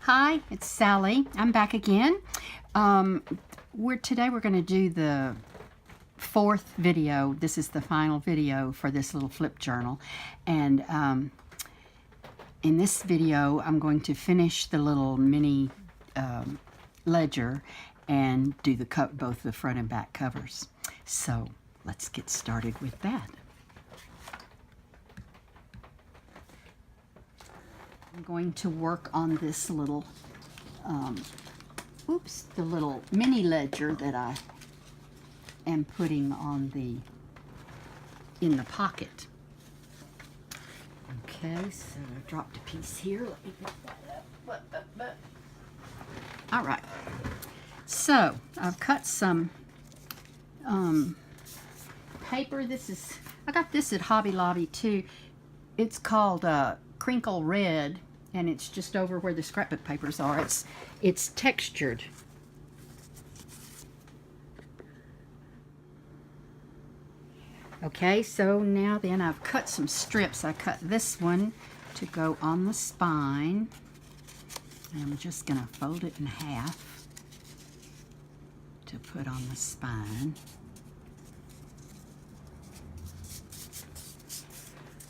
Hi, it's Sally. I'm back again. Today we're going to do the fourth video. This is the final video for this little flip journal. And in this video, I'm going to finish the little mini ledger and do both the front and back covers. So let's get started with that. I'm going to work on this little, the little mini ledger that I am putting on in the pocket. Okay, so I dropped a piece here. Let me pick that up. All right. So I've cut some paper. I got this at Hobby Lobby too. It's called Crinkle Red, and it's just over where the scrapbook papers are. It's textured. Okay, so now then I've cut some strips. I cut this one to go on the spine. And I'm just going to fold it in half to put on the spine.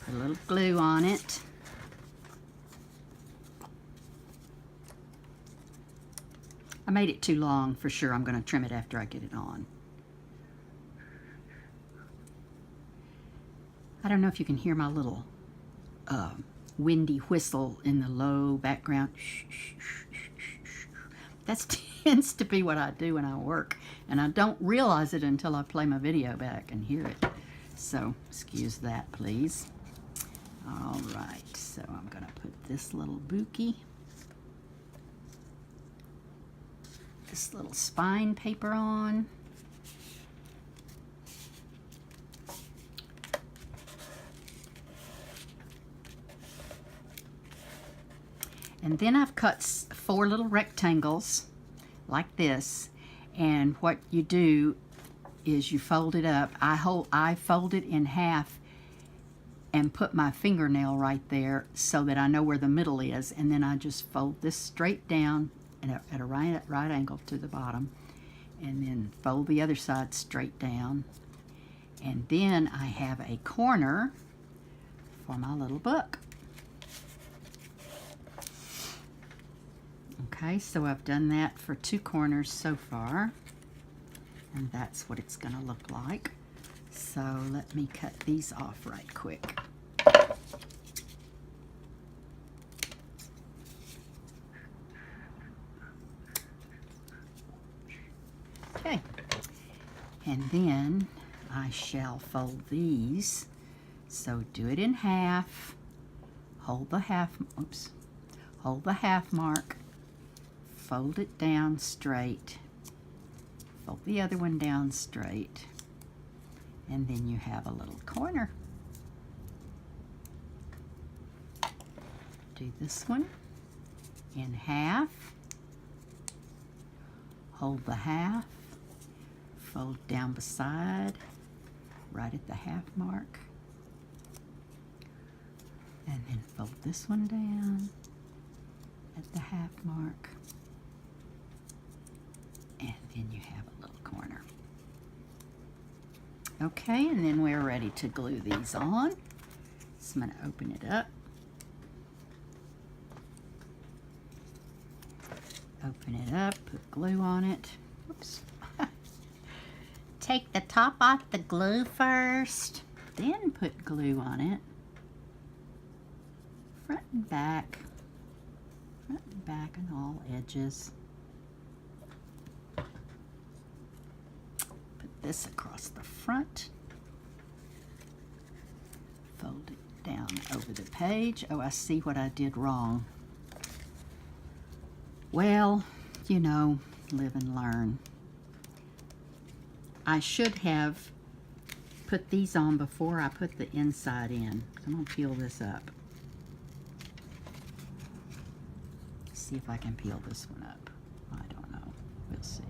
Put a little glue on it. I made it too long for sure. I'm going to trim it after I get it on. I don't know if you can hear my little windy whistle in the low background. That tends to be what I do when I work, and I don't realize it until I play my video back and hear it. So excuse that, please. All right, so I'm going to put this little bouquet, this little spine paper on. And then I've cut 4 little rectangles like this, and what you do is you fold it up. I fold it in half and put my fingernail right there so that I know where the middle is, and then I just fold this straight down at a right angle to the bottom, and then fold the other side straight down, and then I have a corner for my little book. Okay, so I've done that for 2 corners so far, and that's what it's going to look like. So let me cut these off right quick. Okay, and then I shall fold these. So do it in half, hold the half mark, fold it down straight, fold the other one down straight, and then you have a little corner. Do this one in half, hold the half, fold down beside, right at the half mark, and then fold this one down at the half mark, and then you have a little corner. Okay, and then we're ready to glue these on. So I'm going to open it up. Open it up, put glue on it. Oops. Take the top off the glue first, then put glue on it. Front and back and all edges. This across the front, fold it down over the page. Oh, I see what I did wrong. Well, you know, live and learn. I should have put these on before I put the inside in. I'm going to peel this up. See if I can peel this one up. I don't know. We'll see.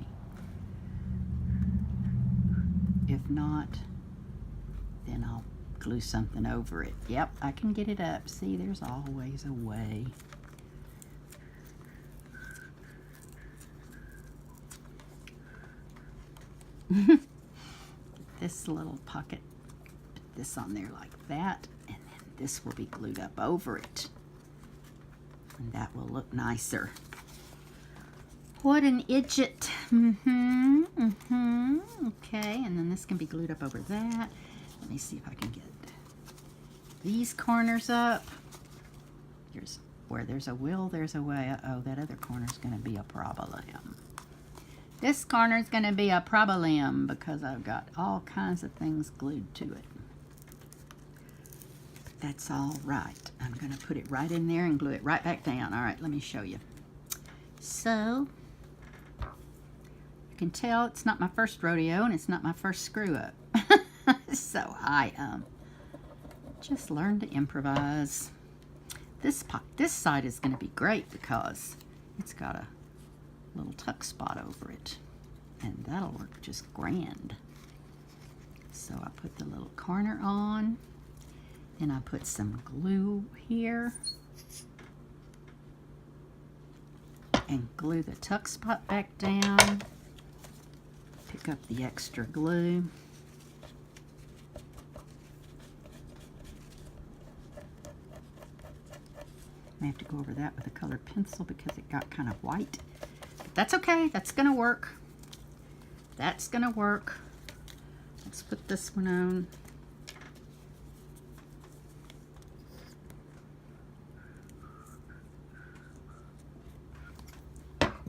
If not, then I'll glue something over it. Yep, I can get it up. See, there's always a way. This little pocket, put this on there like that, and then this will be glued up over it. And that will look nicer. What an idiot. Okay, and then this can be glued up over that. Let me see if I can get these corners up. Here's where there's a will, there's a way. Uh-oh, that other corner's going to be a problem. This corner's going to be a problem because I've got all kinds of things glued to it. But that's all right. I'm going to put it right in there and glue it right back down. All right, let me show you. So, you can tell it's not my first rodeo and it's not my first screw up. So I just learned to improvise. This side is going to be great because it's got a little tuck spot over it, and that'll work just grand. So I put the little corner on, then I put some glue here and glue the tuck spot back down. Pick up the extra glue. I have to go over that with a colored pencil because it got kind of white. But that's okay. That's going to work. That's going to work. Let's put this one on.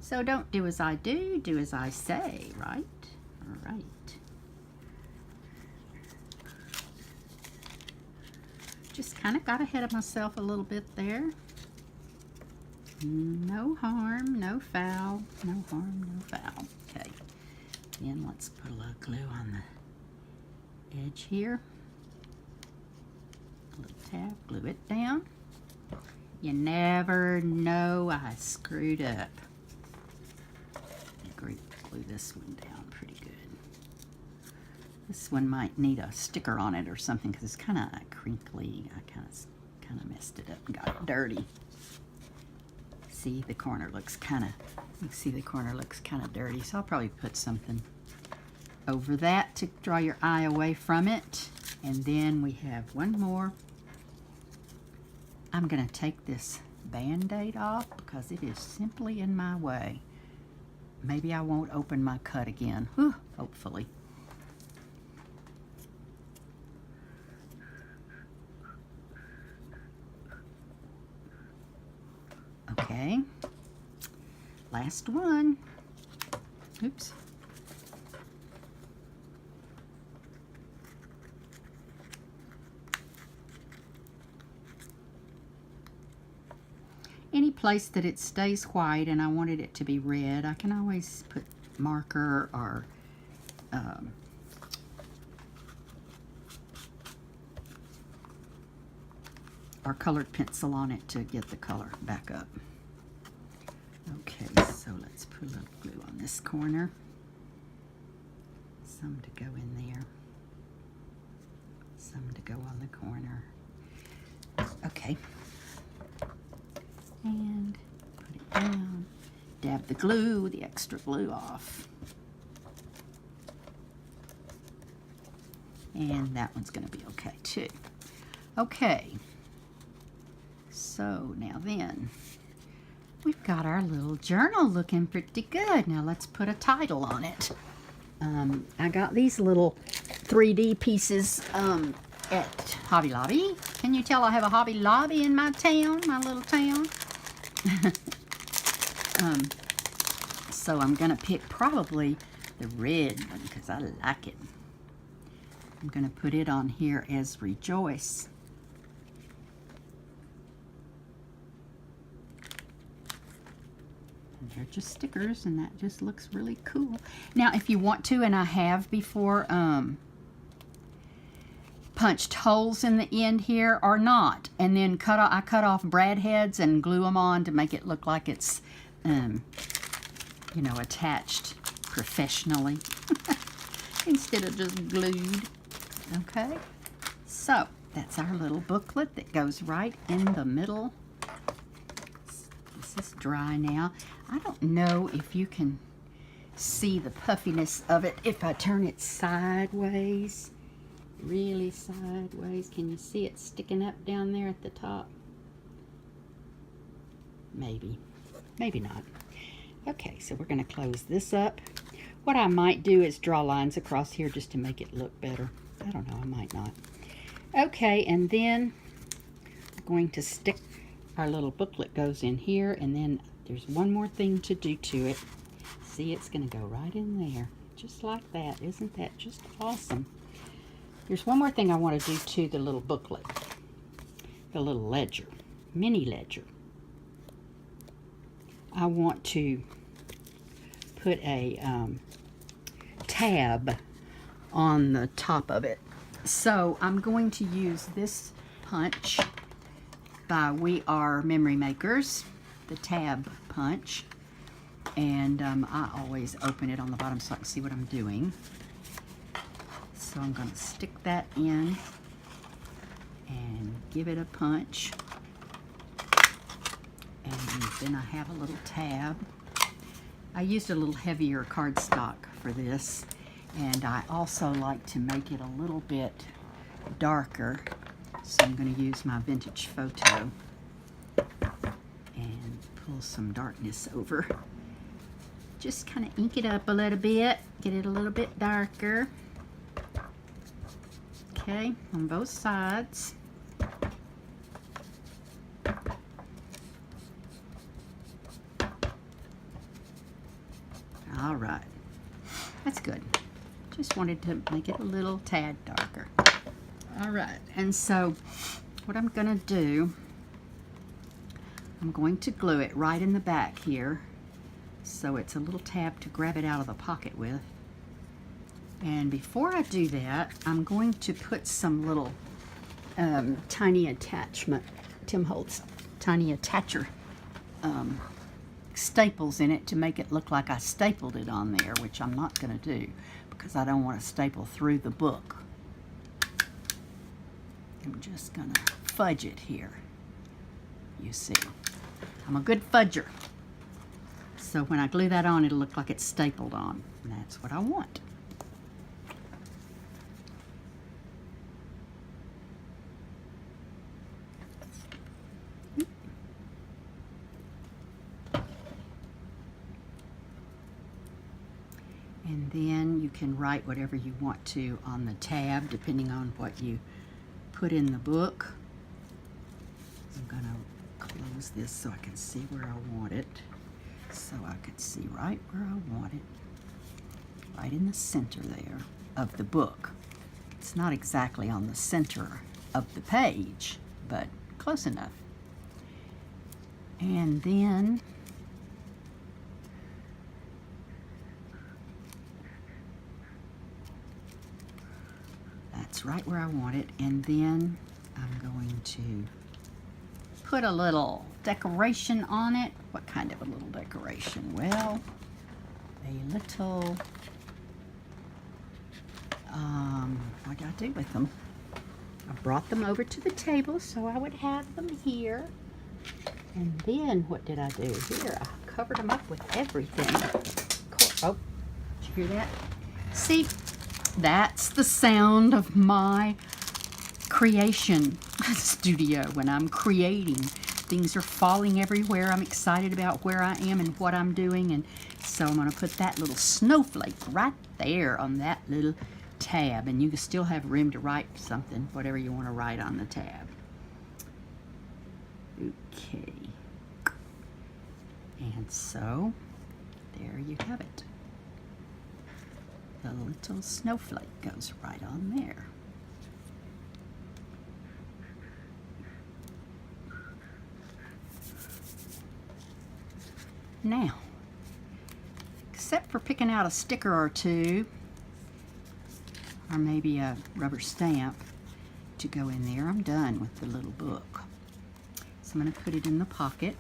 So don't do as I do, do as I say, right? All right. Just kind of got ahead of myself a little bit there. No harm, no foul. No harm, no foul. Okay. Then let's put a little glue on the edge here. A little tab, glue it down. You never know I screwed up. Glue this one down pretty good. This one might need a sticker on it or something because it's kind of crinkly. I kind of messed it up and got it dirty. See, the corner looks kind of, you see the corner looks kind of dirty, so I'll probably put something over that to draw your eye away from it. And then we have one more. I'm going to take this Band-Aid off because it is simply in my way. Maybe I won't open my cut again. Whew, hopefully. Okay. Last one. Oops. Any place that it stays white and I wanted it to be red, I can always put marker or colored pencil on it to get the color back up. Okay, so let's put a little glue on this corner. Some to go in there. Some to go on the corner. Okay. And put it down. Dab the glue, the extra glue off. And that one's going to be okay too. Okay. So now then, we've got our little journal looking pretty good. Now let's put a title on it. I got these little 3D pieces at Hobby Lobby. Can you tell I have a Hobby Lobby in my town, my little town? So I'm going to pick probably the red one because I like it. I'm going to put it on here as Rejoice. And they're just stickers and that just looks really cool. Now if you want to, and I have before, punched holes in the end here or not, and then I cut off brad heads and glue them on to make it look like it's you know, attached professionally instead of just glued. Okay, so that's our little booklet that goes right in the middle. This is dry now. I don't know if you can see the puffiness of it if I turn it sideways. Really sideways. Can you see it sticking up down there at the top? Maybe. Maybe not. Okay, so we're going to close this up. What I might do is draw lines across here just to make it look better. I don't know, I might not. Okay, and then I'm going to stick our little booklet goes in here, and then there's one more thing to do to it. See, it's going to go right in there, just like that. Isn't that just awesome? There's one more thing I want to do to the little booklet, the little ledger, mini ledger. I want to put a tab on the top of it. So I'm going to use this punch by We Are Memory Makers, the tab punch. And I always open it on the bottom so I can see what I'm doing. So I'm going to stick that in and give it a punch. And then I have a little tab. I used a little heavier cardstock for this, and I also like to make it a little bit darker, so I'm going to use my Vintage Photo and pull some darkness over. Just kind of ink it up a little bit, get it a little bit darker. Okay, on both sides. All right, that's good. Just wanted to make it a little tad darker. All right, and so what I'm gonna do, I'm going to glue it right in the back here, so it's a little tab to grab it out of the pocket with. And before I do that, I'm going to put some little tiny attachment, Tim Holtz tiny attacher staples in it to make it look like I stapled it on there, which I'm not going to do because I don't want to staple through the book. I'm just going to fudge it here. You see, I'm a good fudger. So when I glue that on, it'll look like it's stapled on, and that's what I want. And then you can write whatever you want to on the tab, depending on what you put in the book. I'm going to close this so I can see where I want it. So I can see right where I want it. Right in the center there of the book. It's not exactly on the center of the page, but close enough. And then that's right where I want it. And then I'm going to put a little decoration on it. What kind of a little decoration? Well, a little, what did I do with them? I brought them over to the table so I would have them here. And then what did I do here? I covered them up with everything. Oh, did you hear that? See, that's the sound of my creation studio when I'm creating. Things are falling everywhere. I'm excited about where I am and what I'm doing, and so I'm going to put that little snowflake right there on that little tab, and you can still have room to write something, whatever you want to write on the tab. Okay, and so there you have it. The little snowflake goes right on there. Now, except for picking out a sticker or two, or maybe a rubber stamp to go in there, I'm done with the little book. So I'm going to put it in the pocket.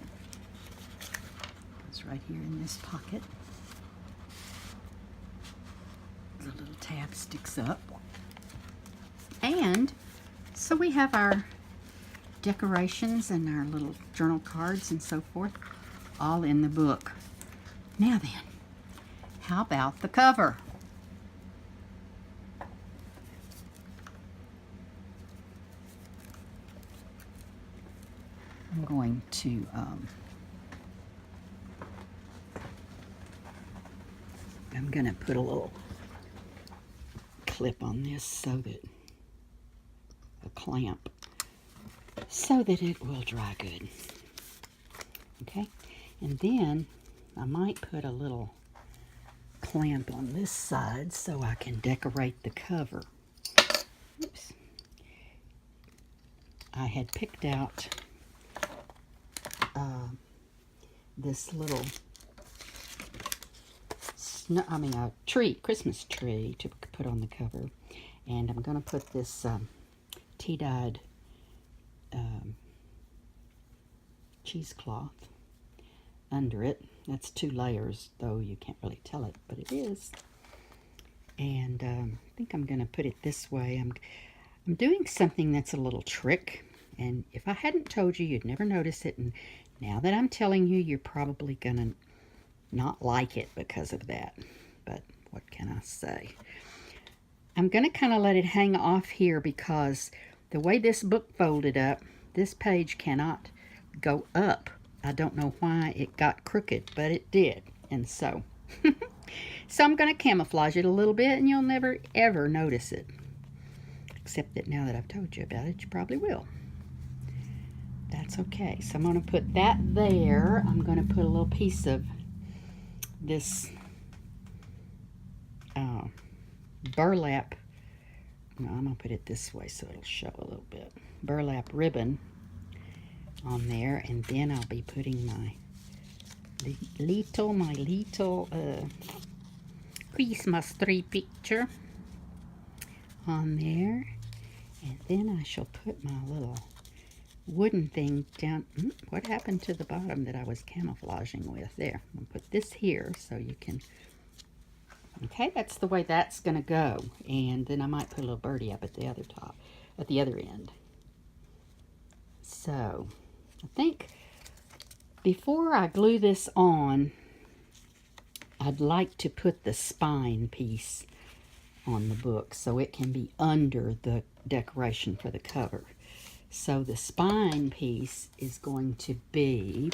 It's right here in this pocket. The little tab sticks up. And so we have our decorations and our little journal cards and so forth all in the book. Now then, How about the cover? I'm going to put a little clip on this so that a clamp so that it will dry good. Okay, and then I might put a little clamp on this side so I can decorate the cover. Oops. I had picked out this little a Christmas tree to put on the cover, and I'm going to put this tea-dyed cheesecloth under it. That's 2 layers, though you can't really tell it, but it is. And I think I'm going to put it this way. I'm doing something that's a little trick, and if I hadn't told you, you'd never notice it, and now that I'm telling you, you're probably going to not like it because of that, but what can I say? I'm going to kind of let it hang off here because the way this book folded up, this page cannot go up. I don't know why it got crooked, but it did, and so I'm going to camouflage it a little bit, and you'll never ever notice it, except that now that I've told you about it, you probably will. That's okay. So I'm going to put that there. I'm going to put a little piece of this burlap. No, I'm going to put it this way so it'll show a little bit. Burlap ribbon on there, and then I'll be putting my little Christmas tree picture on there, and then I shall put my little wooden thing down. What happened to the bottom that I was camouflaging with? There, I'm gonna put this here so you can. Okay, that's the way that's gonna go, and then I might put a little birdie up at the other top, at the other end. So I think before I glue this on, I'd like to put the spine piece on the book so it can be under the decoration for the cover. So the spine piece is going to be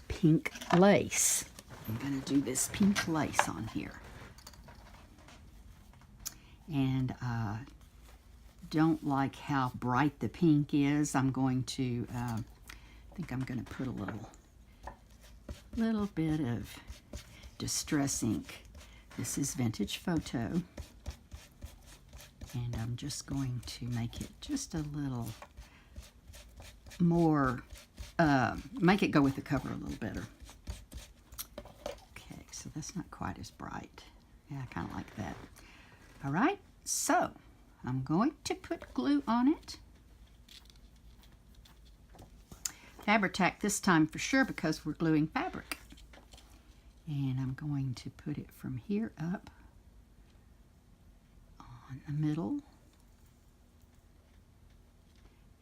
pink lace. I'm going to do this pink lace on here. And I don't like how bright the pink is. I'm going to, I think I'm going to put a little bit of Distress ink. This is Vintage Photo. And I'm just going to make it just a little more, make it go with the cover a little better. Okay, so that's not quite as bright. Yeah, I kind of like that. All right, so I'm going to put glue on it. Fabri-Tac this time for sure because we're gluing fabric. And I'm going to put it from here up on the middle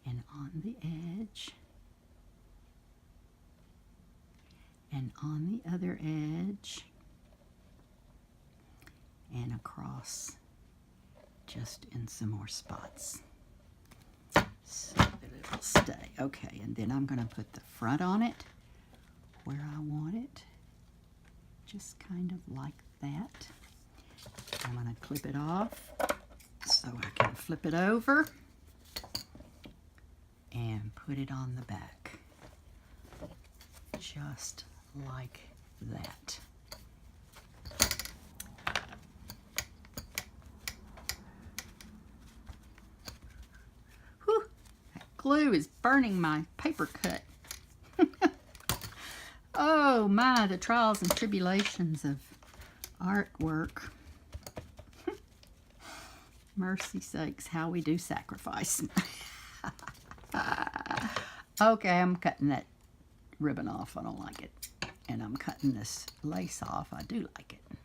and on the edge and on the other edge and across just in some more spots so that it'll stay. Okay, and then I'm going to put the front on it where I want it, just kind of like that. I'm going to clip it off so I can flip it over and put it on the back, just like that. Whew, that glue is burning my paper cut. Oh my, the trials and tribulations of artwork. Mercy sakes, how we do sacrifice. Okay, I'm cutting that ribbon off. I don't like it. And I'm cutting this lace off. I do like it.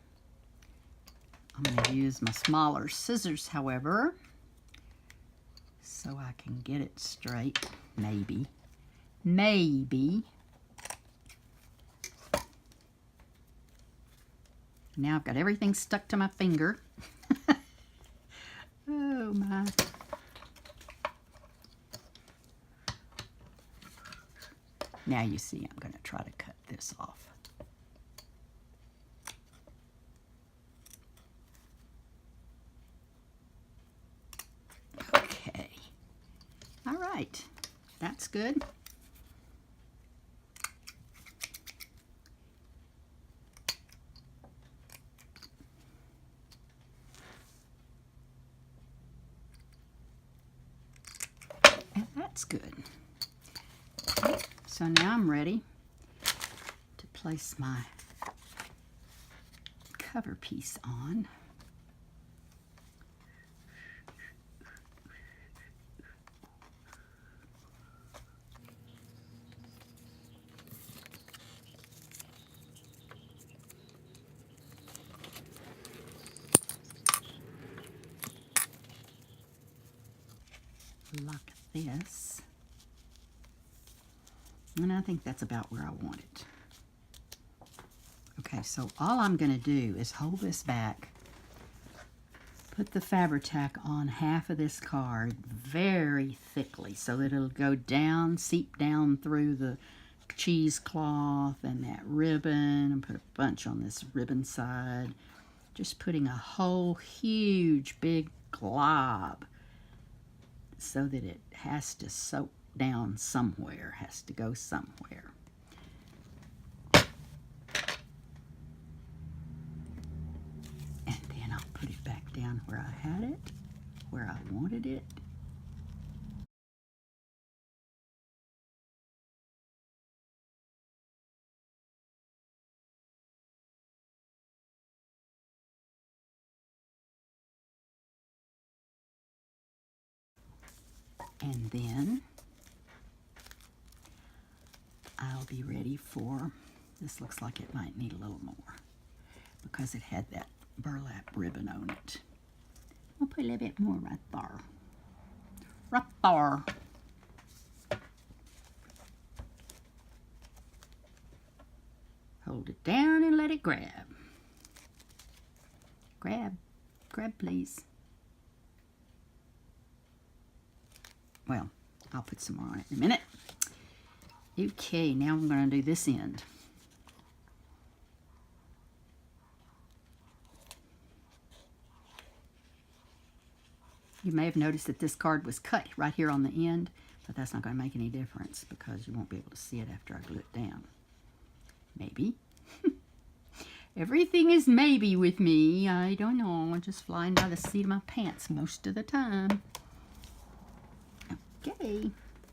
I'm going to use my smaller scissors, however, so I can get it straight. Maybe. Maybe. Now I've got everything stuck to my finger. Oh my. Now you see I'm going to try to cut this off. Okay. All right. That's good. And that's good. So now I'm ready to place my cover piece on. Like this. And I think that's about where I want it. Okay, so all I'm going to do is hold this back, put the Fabri-Tac on half of this card very thickly so that it'll go down, seep down through the cheesecloth and that ribbon, and put a bunch on this ribbon side. Just putting a whole huge big glob so that it has to soak down somewhere, has to go somewhere. And then I'll put it back down where I had it, where I wanted it. And then I'll be ready for, this looks like it might need a little more because it had that burlap ribbon on it. I'll put a little bit more right there. Right there. Hold it down and let it grab. Grab. Grab, please. Well, I'll put some more on it in a minute. Okay, now I'm going to do this end. You may have noticed that this card was cut right here on the end, but that's not going to make any difference because you won't be able to see it after I glue it down. Maybe. Everything is maybe with me. I don't know. I'm just flying by the seat of my pants most of the time. Okay,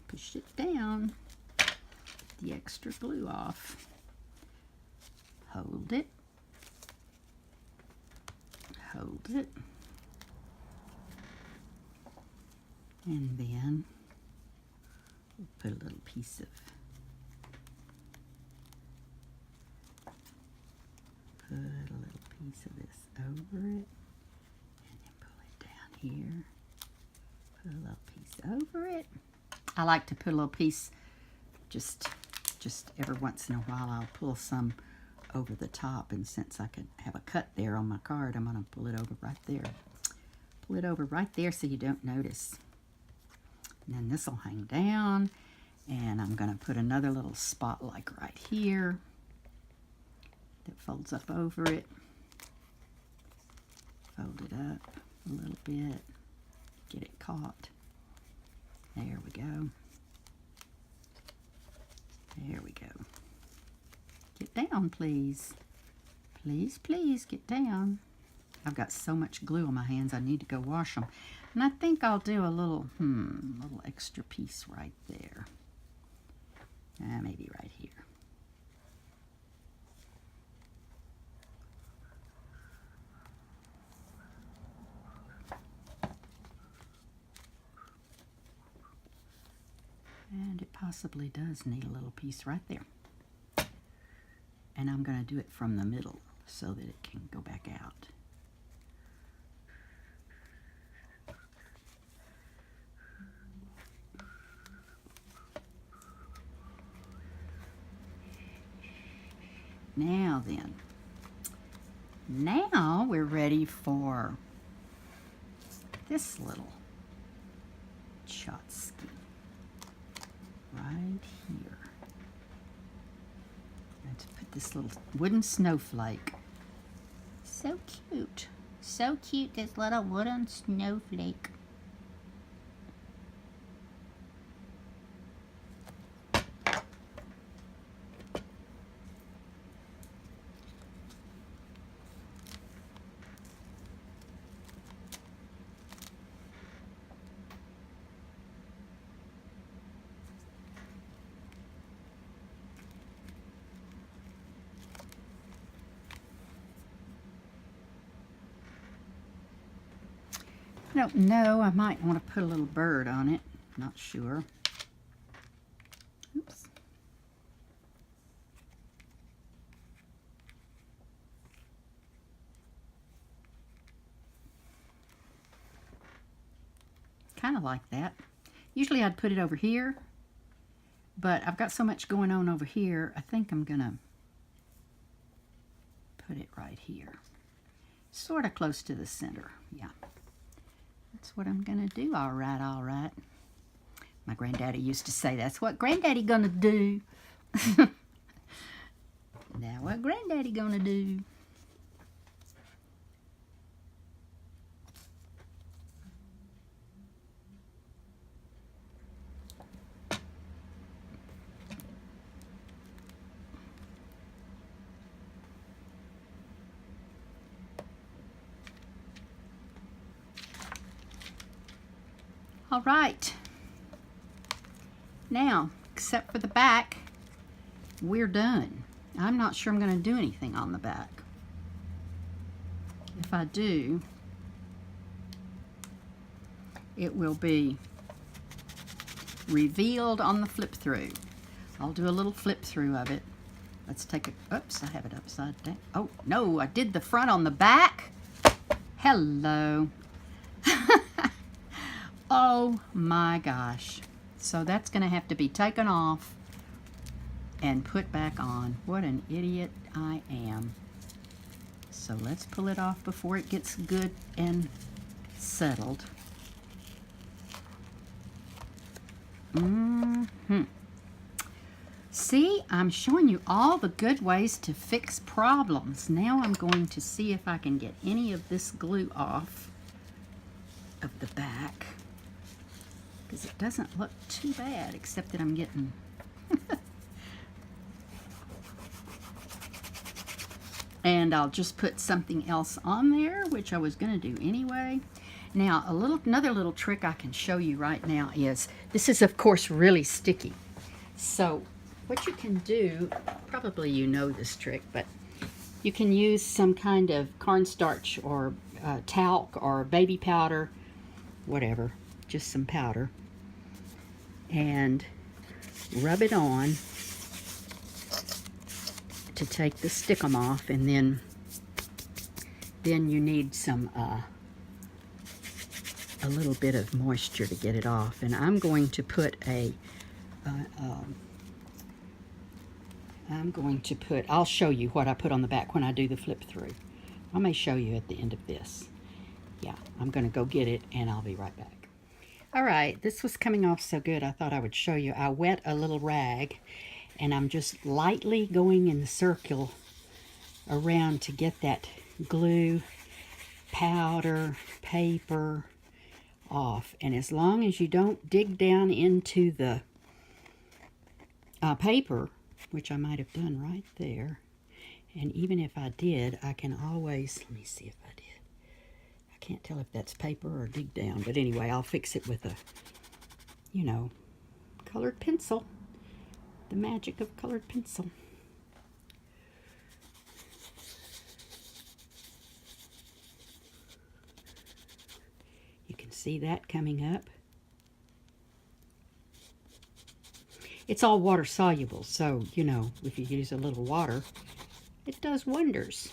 push it down. Get the extra glue off. Hold it. Hold it. And then we'll put a little piece of, this over it, and then pull it down here. Put a little piece over it. I like to put a little piece just every once in a while. I'll pull some over the top, and since I could have a cut there on my card, I'm going to pull it over right there. Pull it over right there so you don't notice. And then this will hang down, and I'm going to put another little spot like right here that folds up over it. Fold it up a little bit, get it caught. There we go. There we go. Get down, please. Please, please, get down. I've got so much glue on my hands, I need to go wash them. And I think I'll do a little extra piece right there. Maybe right here. And it possibly does need a little piece right there. And I'm going to do it from the middle so that it can go back out. Now then, Now we're ready for this little Chotsky right here. Let's put this little wooden snowflake. So cute. So cute, this little wooden snowflake. I don't know, I might want to put a little bird on it. Not sure. Oops. Kind of like that. Usually I'd put it over here, but I've got so much going on over here, I think I'm gonna put it right here. Sort of close to the center, yeah. That's what I'm gonna do. All right, all right. My granddaddy used to say, that's what granddaddy gonna do. Now what granddaddy gonna do? All right. Now, except for the back, we're done. I'm not sure I'm going to do anything on the back. If I do, it will be revealed on the flip through. I'll do a little flip through of it. Let's take a, oops, I have it upside down. Oh, no, I did the front on the back. Hello. Oh my gosh. So that's going to have to be taken off and put back on. What an idiot I am. So let's pull it off before it gets good and settled. See, I'm showing you all the good ways to fix problems. Now I'm going to see if I can get any of this glue off of the back, because it doesn't look too bad, except that I'm getting and I'll just put something else on there, which I was going to do anyway. Now another little trick I can show you right now is, this is of course really sticky, so what you can do, probably you know this trick, but you can use some kind of cornstarch or talc or baby powder, whatever, just some powder, and rub it on to take the stickum off, and then you need some a little bit of moisture to get it off. And I'm going to put I'll show you what I put on the back when I do the flip through. I may show you at the end of this. Yeah, I'm going to go get it and I'll be right back. All right, this was coming off so good, I thought I would show you. I wet a little rag and I'm just lightly going in the circle around to get that glue, powder, paper off. And as long as you don't dig down into the paper, which I might have done right there, and even if I did, I can always, let me see if I did. I can't tell if that's paper or dig down, but anyway, I'll fix it with a, you know, colored pencil. The magic of colored pencil. You can see that coming up. It's all water soluble, so, you know, if you use a little water, it does wonders.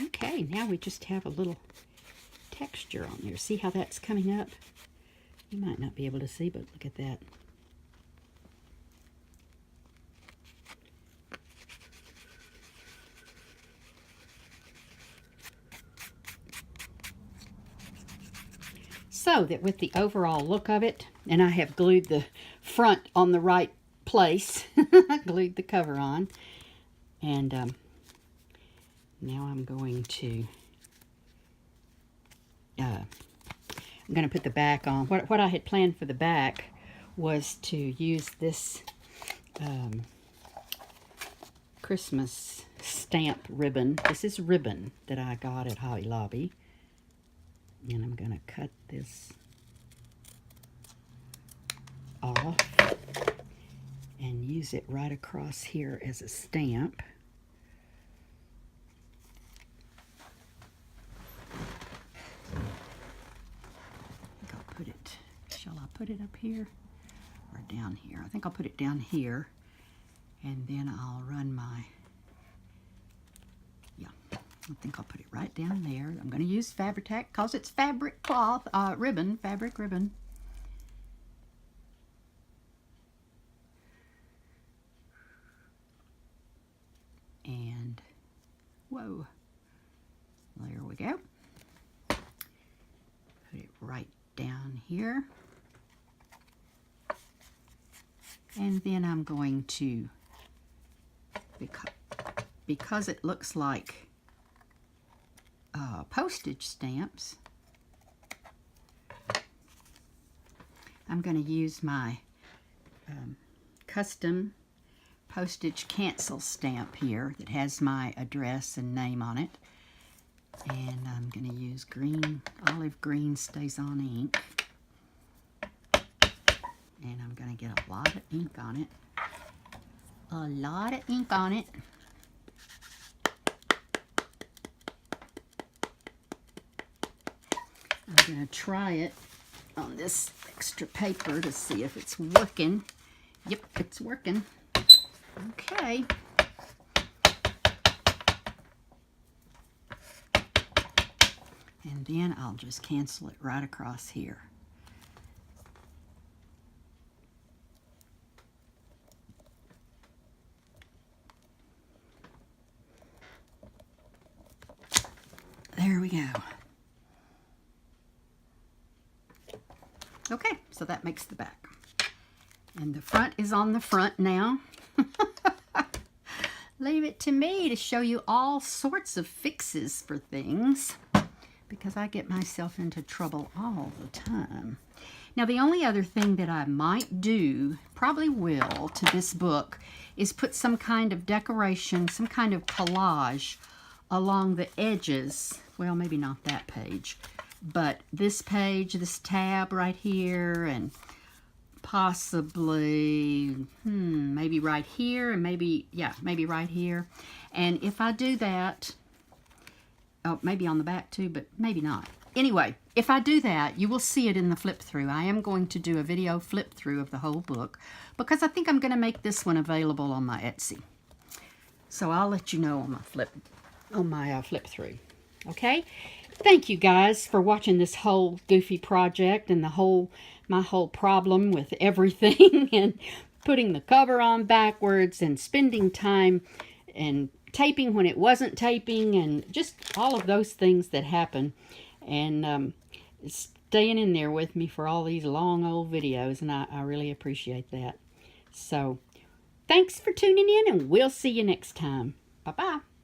Okay, now we just have a little texture on there. See how that's coming up? You might not be able to see, but look at that. so that with the overall look of it, and I have glued the front on the right place, glued the cover on, and now I'm going to put the back on. What I had planned for the back was to use this Christmas stamp ribbon. This is ribbon that I got at Hobby Lobby. And I'm going to cut this off and use it right across here as a stamp. I think I'll put it, shall I put it up here or down here? I think I'll put it down here, and then I'll run my, I think I'll put it right down there. I'm going to use Fabri-Tac because it's fabric cloth, fabric ribbon. And, whoa, there we go. Put it right down here. And then I'm going to, because it looks like postage stamps, I'm going to use my custom postage cancel stamp here that has my address and name on it. And I'm going to use green, olive green StazOn ink. And I'm going to get a lot of ink on it. A lot of ink on it. I'm going to try it on this extra paper to see if it's working. Yep, it's working. Okay. And then I'll just cancel it right across here. There we go. Okay, so that makes the back. And the front is on the front now. Leave it to me to show you all sorts of fixes for things, because I get myself into trouble all the time. Now, the only other thing that I might do, probably will, to this book is put some kind of decoration, some kind of collage along the edges. Well, maybe not that page, but this page, this tab right here, and possibly, maybe right here, and maybe, yeah, maybe right here. And if I do that, oh, maybe on the back too, but maybe not. Anyway, if I do that, you will see it in the flip through. I am going to do a video flip through of the whole book because I think I'm going to make this one available on my Etsy. So I'll let you know on my flip through. Okay? Thank you guys for watching this whole goofy project and my whole problem with everything and putting the cover on backwards and spending time and taping when it wasn't taping and just all of those things that happen. And staying in there with me for all these long old videos, and I really appreciate that. So thanks for tuning in, and we'll see you next time. Bye-bye.